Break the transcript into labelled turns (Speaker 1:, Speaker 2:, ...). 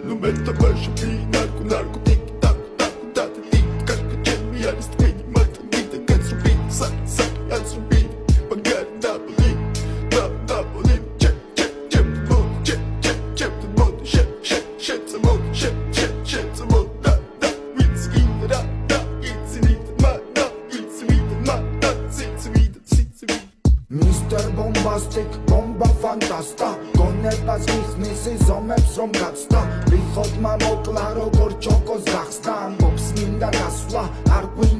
Speaker 1: Nu meta başı bir narkotik tik Kakacemi arist beni matangita Katsrubi sak yatsrubi Bagar napoli Check the mood Shep the mood Shep the mood It's wieder da It's wieder
Speaker 2: Mr. Bombastic, bomba fantasta გონებას მიხნის ზომებს რომ გაცდა ვიხოთ მამოკლა როგორ ჩოკოს გახსნა ამბობს მინდა გასვლა არ გვინდა